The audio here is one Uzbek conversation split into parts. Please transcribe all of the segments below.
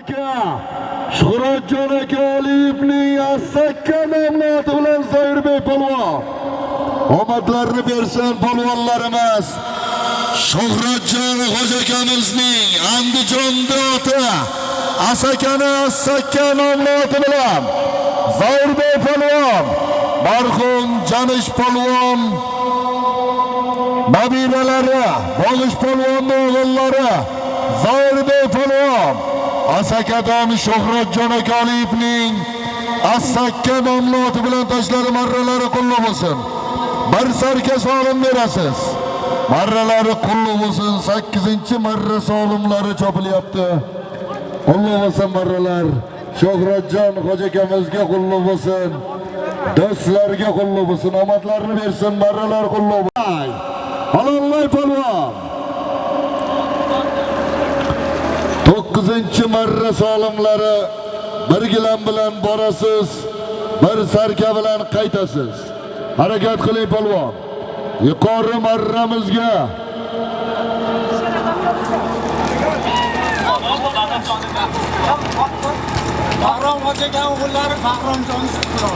aka Shuhratjon aka Aliyevning As-Sakka nomloti bilan Zoirbek polvon omadlarini bersin polvonlarimiz. Shuhratjon Xo'ja akamizning Andijonda oti As-Sakka nomloti bilan Zoirbek polvon, marhum Janish polvon nabiralari, Bog'ish polvonning o'g'illari Zoirbek polvon As-Sakkadan Shuhratjon aka Aliyevning As-Sakka nomloti bilan tashlari marralari qullab bo'lsin. Bir sarka solim berasiz. Marralari qullab bo'lsin. 8-marra solimlari chopilyapti. Qullab bo'lsin marralar. Shuhratjon Xo'ja akamizga qullab bo'lsin. Do'stlarga qullab bo'lsin. Omadlarini bersin. Marralar qullab bo'lsin. Halollay polvon 9-marra solimlari bir gilam bilan borasiz, bir sarka bilan qaytasiz. Harakat qiling polvon. Yuqori marramizga Bahrom Xo'ja aka o'g'illari Bahromjon istiqlol.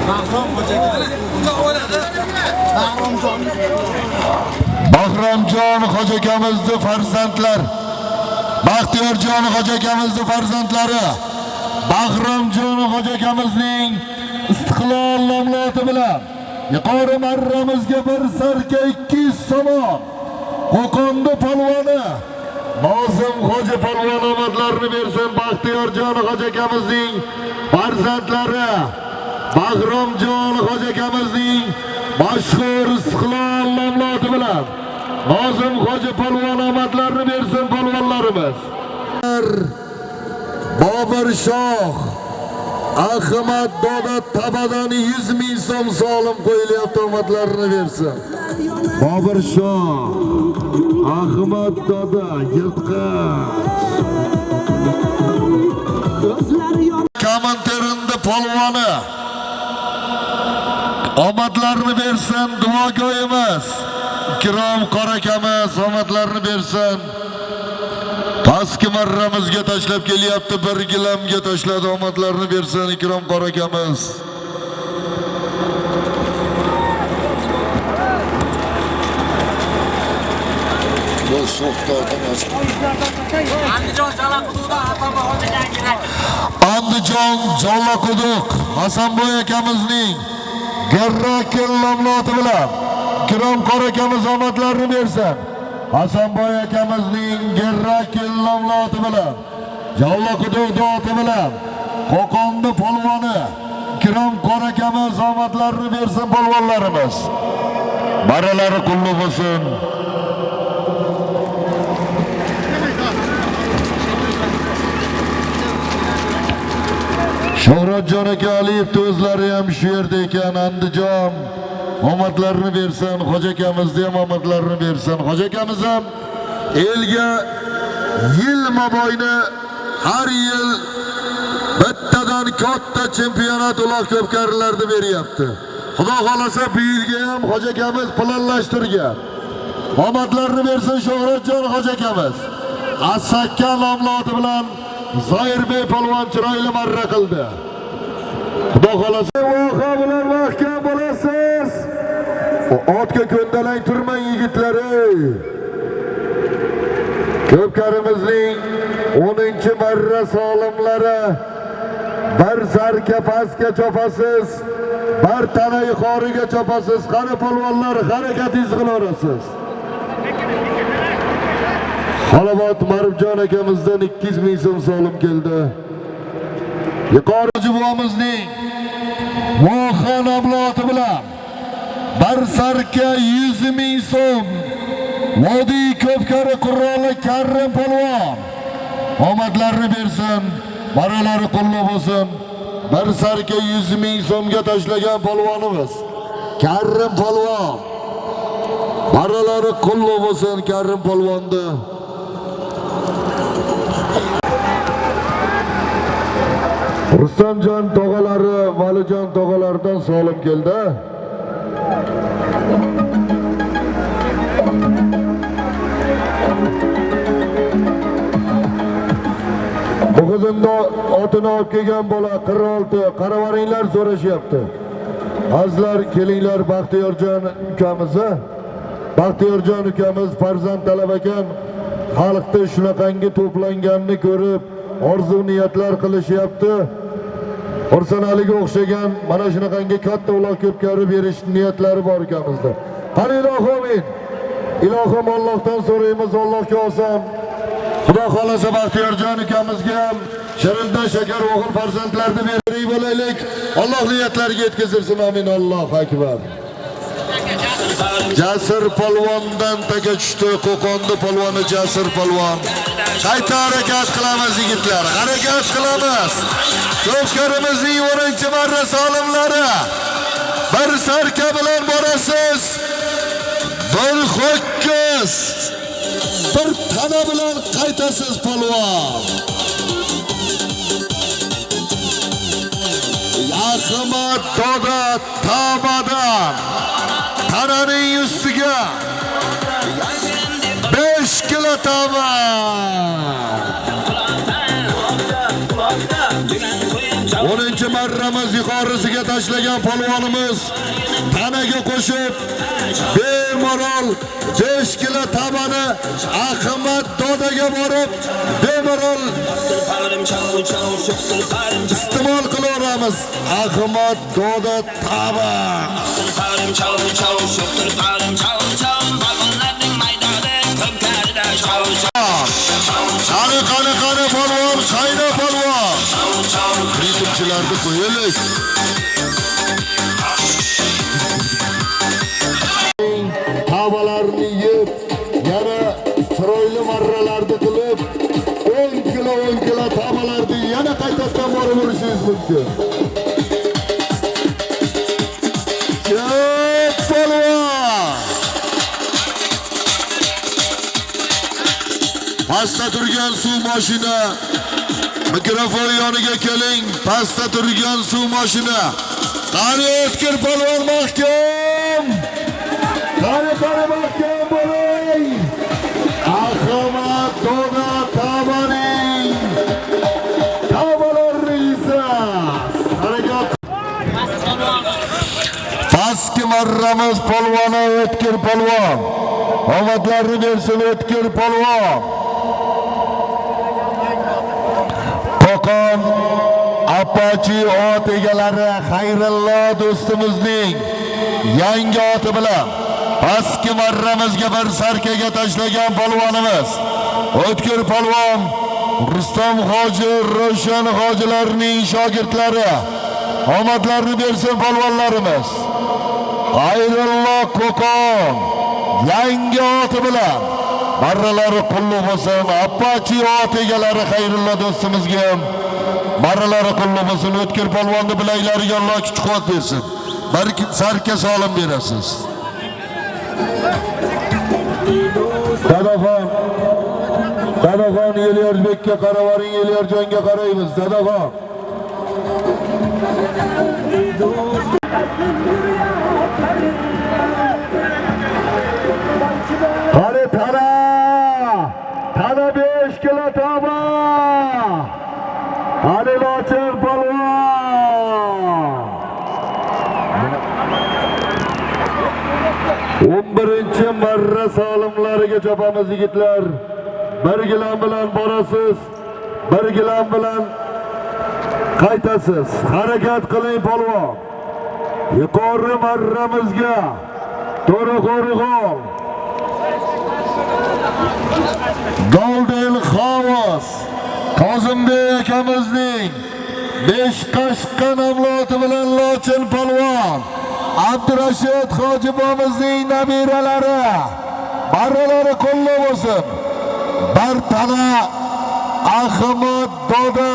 Bahrom Xo'ja aka. Bahromjon Xo'ja akamizning farzandlari. Baxtiyorjon Xo'ja akamizning farzandlari. Bahromjon Xo'ja akamizning istiqlol nomloti bilan yuqori marramizga bir sarka 200 somon. Qo'qonda polvoni Nozim Xo'ja polvon omadlarini bersin. Baxtiyorjon Xo'ja akamizning farzandlari. Bahromjon Xo'ja akamizning mashhur istiqlol nomloti bilan Nozim Xo'ja polvon omadlarini bersin polvonlarimiz. Bobur Shoh Ahmad Doda tabadan 100 ming so'm solim qo'yilyapti, omadlarini bersin. Bobur Shoh Ahmad Doda yirtqich komanderinda polvoni omadlarini bersin. Duogo'yimiz Ikrom qora akamiz omadlarini bersin. Pastki marramizga tashlab kelyapti, bir gilamga tashladi, omadlarini bersin Ikrom qora akamiz. Bu so'xtordan Andijon Jalaquduqda Hasanboy Xo'ja aka. Andijon Jalaquduq Hasanboy akamizning Gerrakil nomloti bilan Ikrom qora akamiz omadlarini bersin. Hasanboy akamizning Gerrakil nomloti bilan Jalaquduq oti bilan Qo'qonda polvoni Ikrom qora akamiz omadlarini bersin polvonlarimiz. Baralari qullab bo'lsin. Shuhratjon aka Aliyev o'zlari ham shu yerda ekan. Andijon omadlarini bersin. Xo'ja akamizga ham omadlarini bersin. Xo'ja akamiz ham elga yil mobaynida har yil bittadan katta chempionat uloq ko'pkarilarni beryapti. Xudo xolasa bu yilga ham Xo'ja akamiz planlashtirgan. Omadlarini bersin Shuhratjon Xo'ja akamiz. As-Sakka nomloti bilan Zoirbek polvon chiroyli marra qildi. Xudo xolasa voha bilan mahkam bo'lasiz. Otga ko'ndalang turmang yigitlari. Ko'pkarimizning 10-marra solimlari. Bir sarka pastga chopasiz, bir tana yuqoriga chopasiz. Qani polvonlar harakatingizni qilaverasiz. Halovat Maribjon akamizdan 200 ming so'm solim keldi. Yuqori juvomizning Mohan oblati bilan bir sarka 100 ming so'm. Vodiy Ko'pkari quroli Karim polvon omadlarini bersin. Maralari qullab bo'lsin. Bir sarka 100 ming so'mga tashlagan polvonimiz Karim polvon. Maralari qullab bo'lsin Karim polvonni. Rustamjon tog'alari, Valijon tog'alaridan solim keldi. hudumda otini olib kelgan bola 46. Qaravaringlar so'rashyapti. Azizlar, kelinglar Baxtiyorjon ukamizni. Baxtiyorjon ukamiz farzand talab ekan, xalqda shunaqangi to'planganini ko'rib, orzu niyatlar qilishyapti. Xursandaliga o'xshagan mana shunaqangi katta uloq ko'pkarib berish niyatlari bor ekanmizda. Qani ilohim, ilohim Allohdan so'raymiz, Allohga oson. Xudo xolasa Baxtiyorjon ukamizga ham shirindan shakar o'g'il farzandlarni berib bo'laylik. Alloh niyatlarga yetkazsin. Amin. Allohu akbar. Jasur polvondan taga tushdi. Qo'qonda polvoni Jasur polvon. Qayta harakat qilamiz yigitlar. Harakat qilamiz. Ko'pkarimizning 1-marra solimlari. Bir sarka bilan borasiz. Bir ho'kiz. Bir tana bilan qaytasiz polvon. Ahmad Doda Tabadan tananing ustiga 5 kilo taba. 10-marramiz yuqorisiga tashlagan polvonimiz tanaga qo'shib bemalol 5 kilo tabani Ahmad Dodaga borib bemalol iste'mol qilaveramiz. Ahmad Doda taba. Qani polvon, qayda polvon. Ritmchilarni qo'yaylik. Havalarni yeb, yana chiroyli marralarni qilib, 10 kilo tavalarni yana qaytadan borib urishingiz mumkin. Pastda turgan suv mashina. Mikrofon yoniga keling. Pastda turgan suv mashina. Qani o'tkir polvon mahkam. Qani mahkam bo'ling. Ahmad Doda tabaning. Tabalar esa. Harakat. Pastki marramiz polvoni o'tkir polvon. Omadlarni bersin o'tkir polvon. Qo'qon Apache ot egalari Xayrullo do'stimizning yangi oti bilan pastki marramizga bir sarkaga tashlagan polvonimiz o'tkir polvon Rustam hoji, Ravshan hojilarning shogirdlari. Omadlarni bersin polvonlarimiz. Xayrullo Qo'qon yangi oti bilan marralari qulluq bo'lsin. Apache ot egalari Xayrullo do'stimizga marralari qulluq bo'lsin. O'tkir polvonni bilaklariga Alloh kuch-quvvat bersin. Bir sarka solim berasiz. Dadaxon Elyorbekka qaravaring, Elyorjonga qaraymiz. Dadaxon. Qani tana 5 kilo taba. Qani Lochin polvon. 11-marra solimlariga chopamiz yigitlar. Bir gilam bilan borasiz, bir gilam bilan qaytasiz. Harakat qiling polvon. Yuqori marramizga To'raqo'rg'on Golden House Qozimbek akamizning 5 qashqa namloti bilan Lochin polvon Abdurashid hojibomizning nabiralari barralari qo'llab bo'lsin. Bir tana Ahmad Doda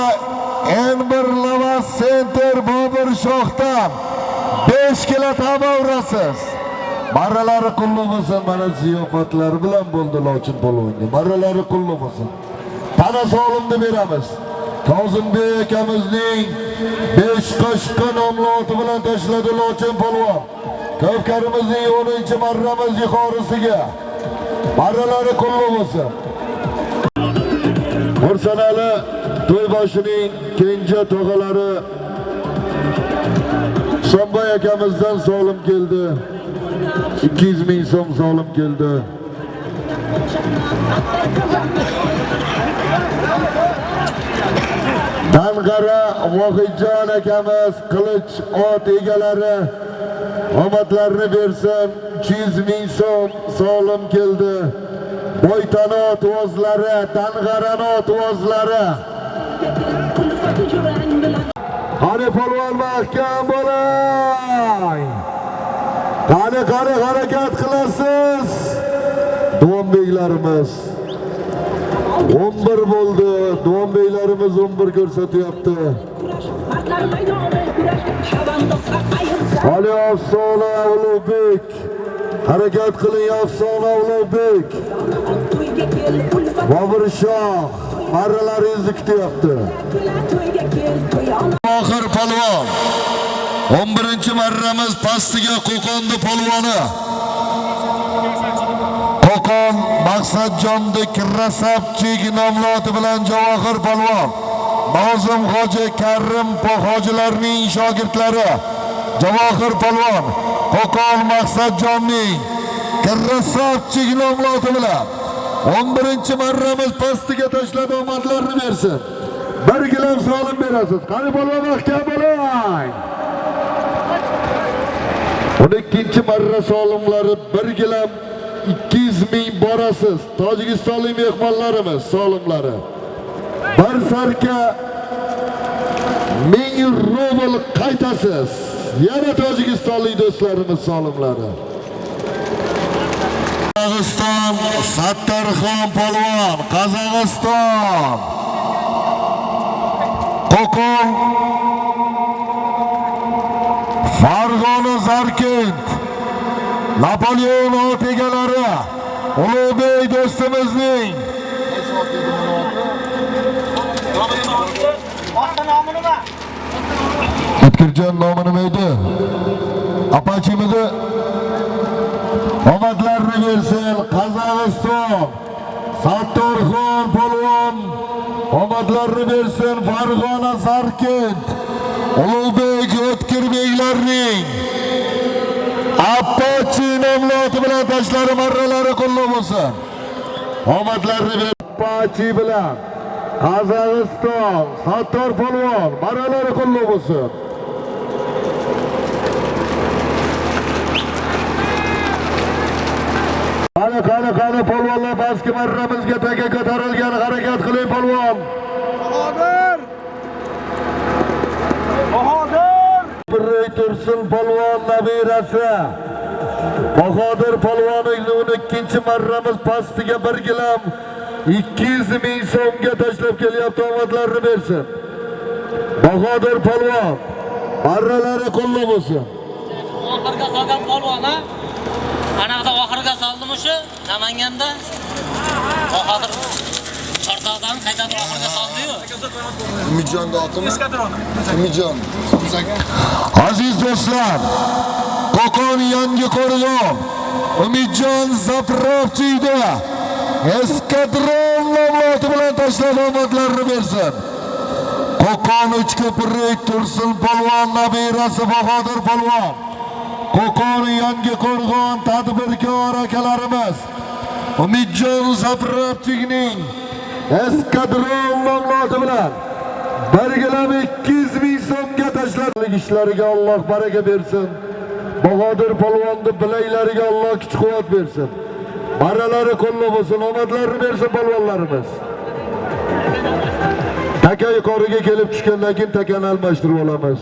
Enbir Lavas Center Bobur Shohdan 5 kilo taba urasiz. Marralari qulluq bo'lsin. Mana ziyofatlar bilan bo'ldi Lochin polvonga. Marralari qulluq bo'lsin. Tana solimni beramiz. Qozimbek akamizning 5 qashqa nomloti bilan tashladi Lochin polvon. Ko'pkarimizning 10-marramiz yuqorisiga. Marralari qulluq bo'lsin. Xursandali To'yboshining kenja tog'alari Sombay akamizdan solim keldi. 200 ming so'm solim keldi. Dang'ara Vohidjon akamiz qilich ot egalari omadlarini bersin. 200 ming so'm solim keldi. Boytanot o'zlari, Dang'aranot o'zlari. Qani polvon mahkam bo'ling. Qani harakat qilasiz. Duombeklarimiz 11 bo'ldi. Duombeklarimiz 11 ko'rsatyapti. Ali Afsona Ulug'bek. Harakat qiling Afsona Ulug'bek. Bobur Shoh marralaringizni kutyapti. Oxir polvon 11-marramiz pastiga Qo'qonda polvoni. Qo'qon Maqsadjondek Rasabchik nomli oti bilan Javohir polvon. Nozim hoji Karim hojilarning shogirdlari Javohir polvon Qo'qon Maqsadjonning Rasabchik nomli oti bilan 11-marramiz pastiga tashlab omadlarini bersin. Bir gilam solim berasiz. Qani polvon mahkam bo'ling. 12-marra solimlari 1 gilam 200 ming borasiz. Tojikistonlik mehmonlarimiz solimlari. Bir sarka 1000 rubl qaytasiz. Yana tojikistonlik do'stlarimiz solimlari. Qozog'iston Sattarxon polvon, Qozog'iston. Qo'qon Farg'ona Zarkent Napoleon ot egalari Ulug'bek do'stimizning O'tkirjon nomi nima edi? Apachimidi? Omadlarini bersin Qozog'iston Sattarxon polvon. Omadlarini bersin Farg'ona Zarkent Ulug'bek O'tkirbeklarning Apache nomli oti bilan tashlari marralari qo'llab bo'lsin. Omadlarini bersin Apache bilan Qozog'iston Sattor polvon marralari qo'llab bo'lsin. Qani polvonlar pastki marramizga taka ko'tarilgan, harakat qiling polvon. Bahodir Tursun polvon nabirasi. Bahodir polvonning 12-marramiz pastiga 1 gilam 200 ming so'mga tashlab kelyapti. Omadlarini bersin. Bahodir polvon marralari qo'llab bo'lsin. Oxirga solgan polvon ha? Anaqada oxirga soldimi shu Namanganda? Bahodir Chortoqdan qaytadan oxirga soldi-yu. Umidjonda otimi? Umidjon. Aziz do'stlar, Qo'qon yangi qo'rg'on Umidjon Zapravchiyda eskadron nomloti bilan tashlab omadlarini bersin. Qo'qon Uchko'prik Tursun polvon nabirasi Bahodir polvon. Qo'qon yangi qo'rg'on tadbirkor akalarimiz Umidjon Zapravchiyning eskadron nomloti bilan 1 gilam 200 ming so'mga tashlab ishlariga Alloh baraka bersin. Bahodir polvonni bilaklariga Alloh kuch-quvvat bersin. Marralari qo'llab bo'lsin, omadlarini bersin polvonlarimiz. Taka yuqoriga kelib tushgandan keyin takani almashtirib olamiz.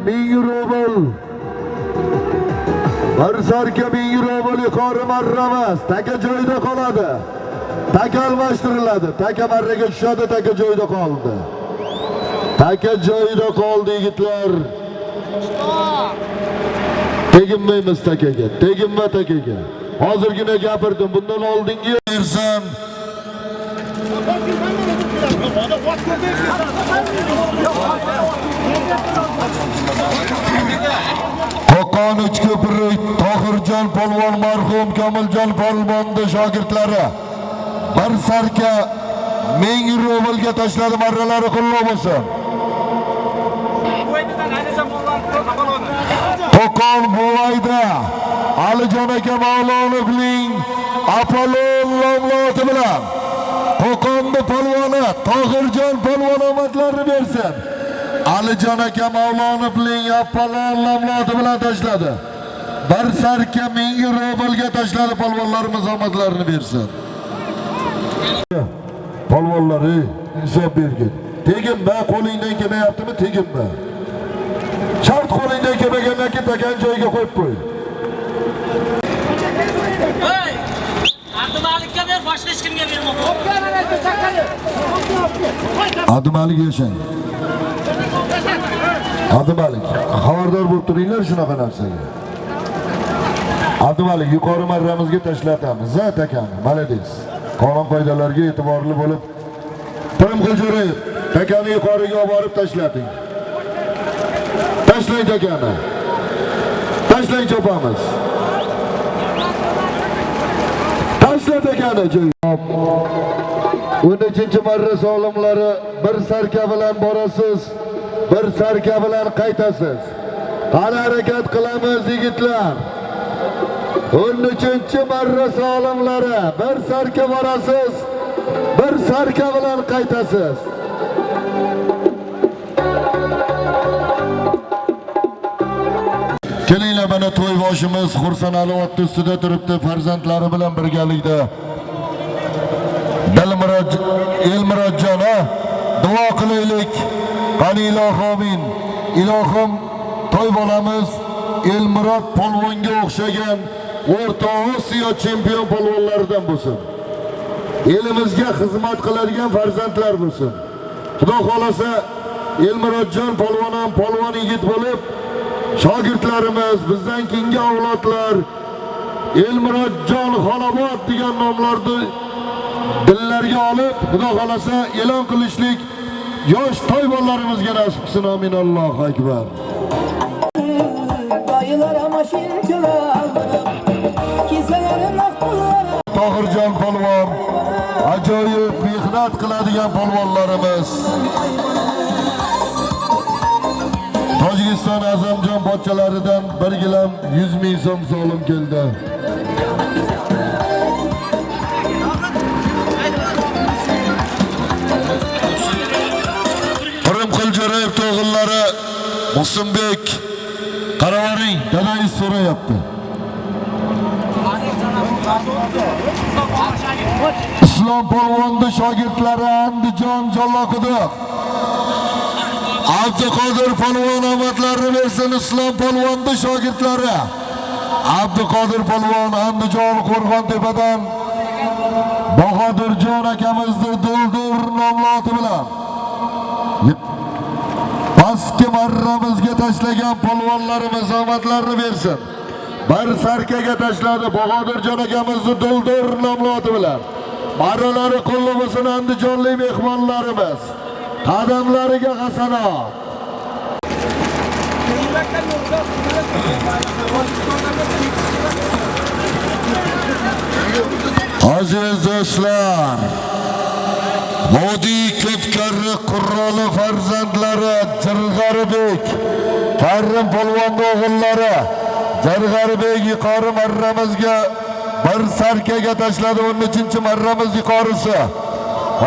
1000 rubl. Bir sarka 1000 rubl yuqori marramas. Taka joyida qoladi. Taka almashtiriladi. Taka marraga tushadi, taka joyida qoldi. Taka joyida qoldi yigitlar. Teginmaymiz takaga. Teginma takaga. Hozirgina gapirdim. Bundan oldingi bersan. Qo'qon Uchko'prik Tohirjon polvon marhum Komiljon polvonning shogirdlari bir sarka 1000 rublga tashladi, marralari qullab bo'lsin. Qo'qon Buvayda Alijon aka Mavlonovning Apollon nomloti bilan Qo'qonning polvoni Tohirjon polvon omadlarini bersin. Alijon aka Mavlonovning Apollon nomloti bilan tashladi. Bir sarka 1000 rublga tashladi, polvonlarimiz omadlarini bersin. Polvonlar, hisob bergin. Teginma, qo'lingdan kelmayaptimi? Teginma. Shart qo'lingdan kelmagandan keyin takan joyiga qo'yib qo'y. Hey! Abdumalikka ber, boshqa hech kimga berma. Abdumalik yashang. Abdumalik, xabardor bo'lib turinglar shunaqa narsaga. Abdumalik, yuqori marramizga tashlatamiz. Zat akani, malades. Qonun qoidalarga e'tiborli bo'lib, Pirim Qiljo'rayev, takani yuqoriga olib borib tashlating. Tashlang takani. Tashlang chopamiz. Tashla takani joy. 13-marra solimlari bir sarka bilan borasiz, bir sarka bilan qaytasiz. Qani harakat qilamiz yigitlar. 13-marra solimlari bir sarka borasiz, bir sarka bilan qaytasiz. Kelinglar, mana to'y boshimiz Xursonali ot ustida turibdi, farzandlari bilan birgalikda. Elmurodjon, duo qilaylik. Qani ilohim, ilohim to'y bolamiz Elmurod polvonga o'xshagan O'rta Osiyo chempion polvonlaridan bo'lsin. Elimizga xizmat qiladigan farzandlar bo'lsin. Xudo xolasa Elmurodjon polvon ham polvon yigit bo'lib, shogirdlarimiz, bizdan keyingi avlodlar Elmurodjon Xolobod degan nomlarni dillarga olib, Xudo xolasa e'lon qilishlik yosh to'yvonlarimizga nasib qilsin. Amin. Allohu akbar. Tohirjon polvon ajoyib mehnat qiladigan polvonlarimiz. Tojikiston Azamjon pochchalaridan bir gilam 100 ming so'm solim keldi. Pirim Qiljo'rayev o'g'illari Musumbek qaravoring, dadangiz so'rayapti. Islom polvonning shogirdlari Andijon Jolloquduq. Abduqodir polvon omadlarini bersin. Islom polvonning shogirdlari Abduqodir polvon Andijon Qo'rg'ontepadan Bahodirjon akamizning Duldur nomloti bilan pastki marramizga tashlagan polvonlarimiz omadlarini bersin. Bir sarkaga tashladi Bahodirjon akamizni Duldur nomloti bilan. Marralari qo'lli bo'lsin andijonlik mehmonlarimiz. Qadamlariga hasanat. Aziz do'stlar, Vodiy Ko'pkarri qurroli farzandlari Jirg'arbek, Karim polvonning o'g'illari Jirg'arbek yuqori marramizga bir sarkaga tashladi. 13-marramiz yuqorisi.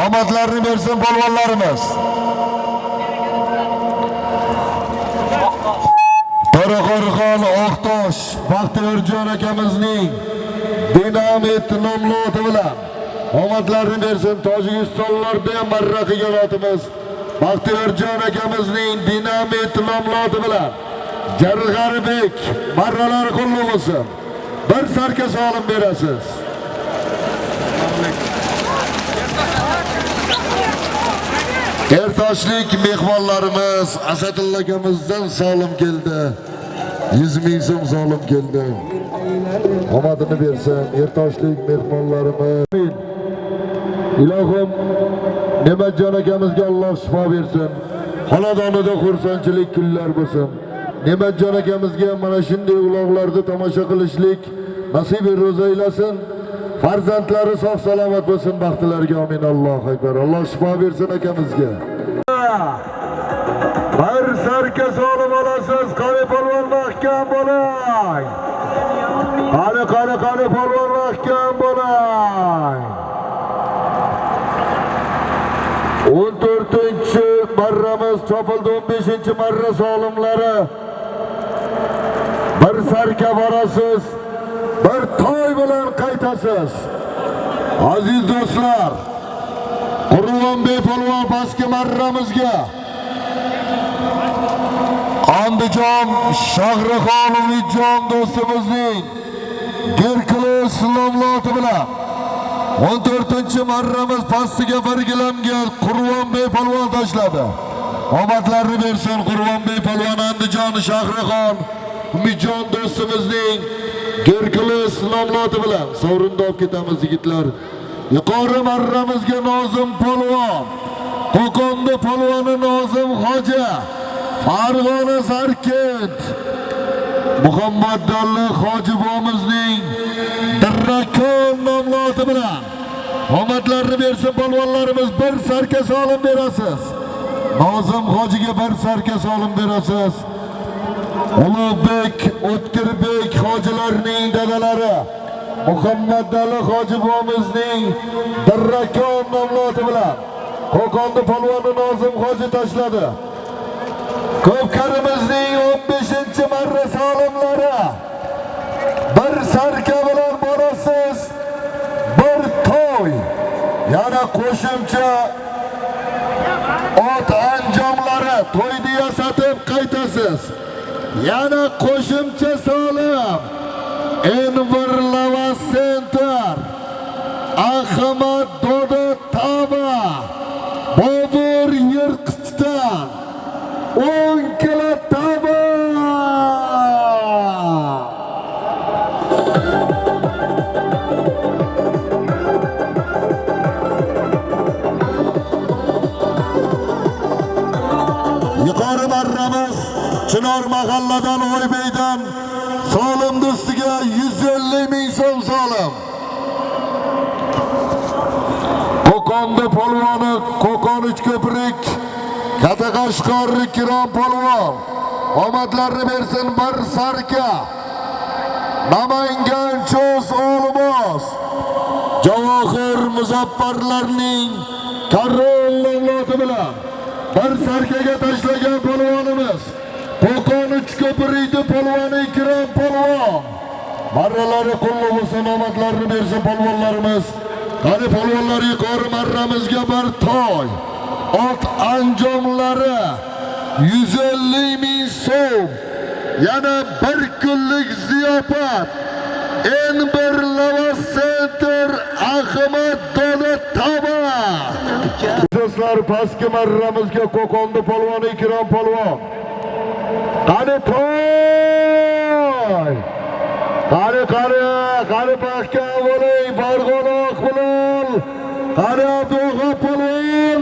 Omadlarini bersin polvonlarimiz. To'raqo'rg'on Oqtosh Baxtiyorjon akamizning Dinamit nomloti bilan omadlarini bersin. Tojikistonlarda ham marra qilgan otimiz Baxtiyorjon akamizning Dinamit nomloti bilan Jirg'arbek marralari qo'lli bo'lsin. Bir sarka solim berasiz. Ertoshlik mehmonlarimiz Asadulla akamizdan solim keldi. 100 ming so'm solim keldi. Omadini bersin Ertoshlik mehmonlarimiz. Ilohim Ne'matjon akamizga Alloh shifo bersin. Xonadonida xursandchilik kunlar bo'lsin. Ne'matjon akamizga mana shunday uloqlarda tomosha qilishlik nasib ro'za aylasin. Farzandlari sog' salomat bo'lsin, baxtlarga amin. Allohu akbar. Alloh shifo bersin akamizga. Bir sarkaz olib olasiz, qani polvon mahkam bo'ling. Qani polvon mahkam bo'ling. 14-marramiz chopildi, 15-marra solimlari. Bir sarka borasiz, bir to'y bilan qaytasiz. Aziz do'stlar, Qurbonbek polvon pastki marramizga Andijon Shahrixon Umidjon do'stimizning Gerkules nomloti bilan 14-marramiz pastiga belgilangan Qurbonbek polvon tashladi. Omadlarini bersin Qurbonbek polvon Andijon Shahrixon Umidjon do'stimizning Gerkules nomloti bilan sovrinda olib ketamiz yigitlar. Yuqori marramizga Nozim polvon, Qo'qonda polvoni Nozim Hoji, Farg'ona Sarkent Muhammadalloh Hoji bomizning Dirrakon nomloti bilan omadlarini bersin polvonlarimiz. Bir sarka solim berasiz. Nozim Hojiga bir sarka solim berasiz. Ulug'bek O'tkirbek hojilarning dadalari Muhammadalloh Hoji bomizning Dirrakon nomloti bilan Qo'qonda polvoni Nozim Hoji tashladi. Ko'pkarimizning 15-marra solimlari bir sarka bilan borasiz, bir to'y, yana qo'shimcha ot anjomlari, to'yni yasatib qaytasiz. Yana qo'shimcha solim Enver Lavas Center, Ahmad Dodo Tama, Bobur Yirqichdan 10 kilo tama. Yuqori marramiz Chinor mahalladan Oybeydan solim do'stiga 150 ming so'm solim. Qo'qonda polvoni Qo'qon Uchko'prik Kataqashqor Kirom polvon omadlarini bersin. Bir sarka Namangan Cho'z Olmos Javohir Muzaffarlarning Karol nomloti bilan bir sarkaga tashlagan polvonimiz Qo'qon Uchko'prikda polvoni Kirom polvon. Marralari qulluq bo'lsin, omadlarini bersin polvonlarimiz. Qani polvonlar, yuqori marramizga bir to'y, ot anjomlari 150 ming so'm, yana bir kunlik ziyofat Enver Lavas Center, Ahmad Dodo Tama. Do'stlar, pastki marramizga Qo'qonda polvoni Kirom polvon. Qani to'y, qani pakka bo'ling, Farg'onoq bilan, qani Abdug'a polvon.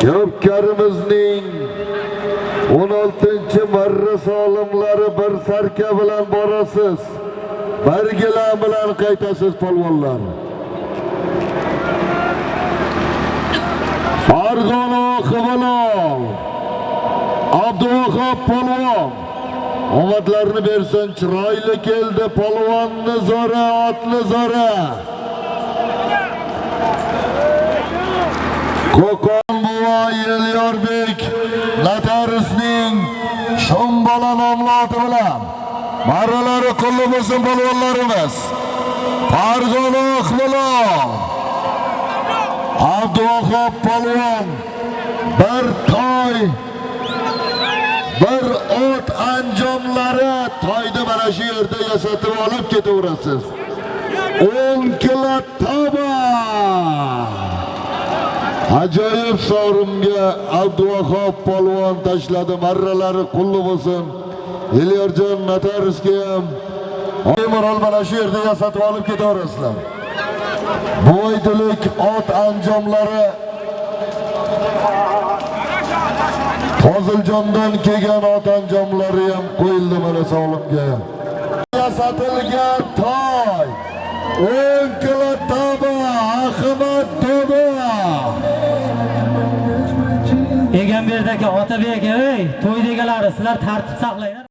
Ko'pkarimizning 16-marra solimlari bir sarka bilan borasiz, bargilar bilan qaytasiz polvonlar. Farg'onoq bilan Abdug'a polvon omadlarini bersin. Chiroyli keldi polvonni zo'ra, otni zo'ra. Qo'qon buva Elyorbek notariusning Shombala nomloti bilan marralari qulluq bo'lsin polvonlarimiz. Farg'onoq bilan Abdug'a polvon bir to'y, bir ot anjomlari, to'yni mana shu yerda yasatib olib ketaverasiz. 10 kilo tama. Ajoyib sovrimga Abdug'a polvon tashladi. Marralari qulluq bo'lsin. Elyorjon notariusga ham Temurol mana shu yerda yasatib olib ketaverasizlar. Bu oydilik ot anjomlari Foziljondan kelgan ot anjomlari ham qo'yildi mana solimga. Yasatilgan to'y, O'nkilataba Ahmad Dodo. Egamberdagi Otabek, ey, to'ydagilari sizlar tartib saqlanglar.